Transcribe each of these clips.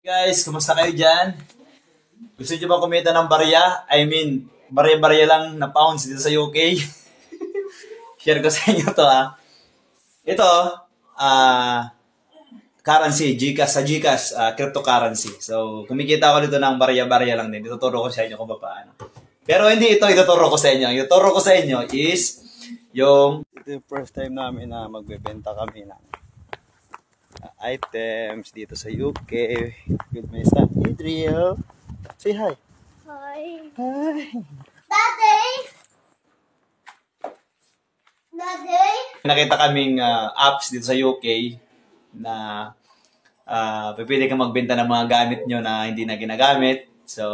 Guys, kumusta kayo dyan? Gusto nyo ba kumita ng barya? I mean, barya-barya lang na pounds dito sa UK. Share ko sa inyo to Ito, ah, currency, GCash, sa GCash, cryptocurrency. So, kumikita ako dito ng barya-barya lang din. Ituturo ko sa inyo kung paano. Pero hindi ito ituturo ko sa inyo. Ang ituturo ko sa inyo is ito yung first time namin na magbebenta kami ng items dito sa UK with my son Adriel. Say hi. Hi. Hi. Daddy? Daddy? Nakita kaming apps dito sa UK na pwede kang magbenta ng mga gamit nyo na hindi na ginagamit. So,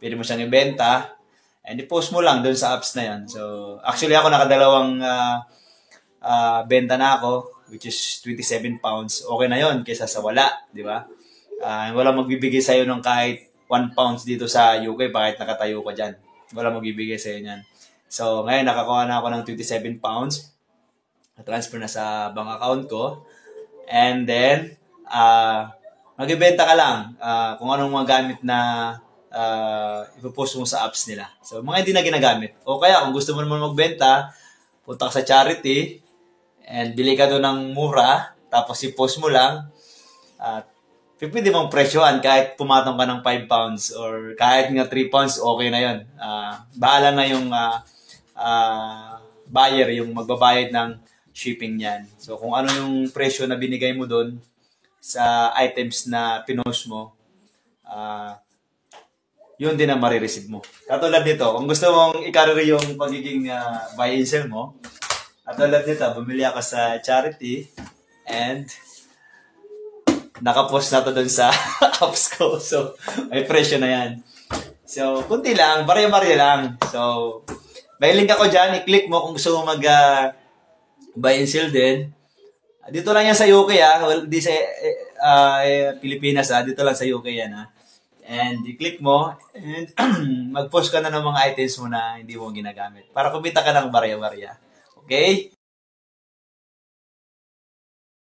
pwede mo siyang ibenta and i-post mo lang doon sa apps na yan. So, actually ako nakadalawang benta na ako, which is 27 pounds. Okay na yon kaysa sa wala, di ba? Wala magbibigay sa'yo ng kahit 1 pounds dito sa UK, bakit nakatayo ka dyan. Wala magbibigay sa'yo niyan. So, ngayon nakakuha na ako ng 27 pounds. Na-transfer na sa bank account ko. And then, magbibenta ka lang kung anong mga gamit na ipopost mo sa apps nila. So, mga hindi na ginagamit. O kaya, kung gusto mo naman magbenta, punta ka sa charity and bili ka doon ng mura, tapos i-post mo lang, pwede mong presyohan kahit pumatong ka ng 5 pounds or kahit nga 3 pounds, okay na yun. Bahala na yung buyer, yung magbabayad ng shipping niyan. So, kung ano yung presyo na binigay mo doon sa items na pinost mo, yun din ang marireceive mo. Katulad nito, kung gusto mong i-carry yung pagiging buy and sell mo, katulad nito, bumili ako sa charity and nakapost na to dun sa apps ko. So, may presyo na yan. So, kunti lang, barya-barya lang. So, may link ako dyan, i-click mo kung gusto mo mag buy and sell din. Dito lang yan sa UK well, di sa Pilipinas dito lang sa UK yan And i-click mo and mag-post ka na ng mga items mo na hindi mo ginagamit para kumita ka ng barya-barya. Okay?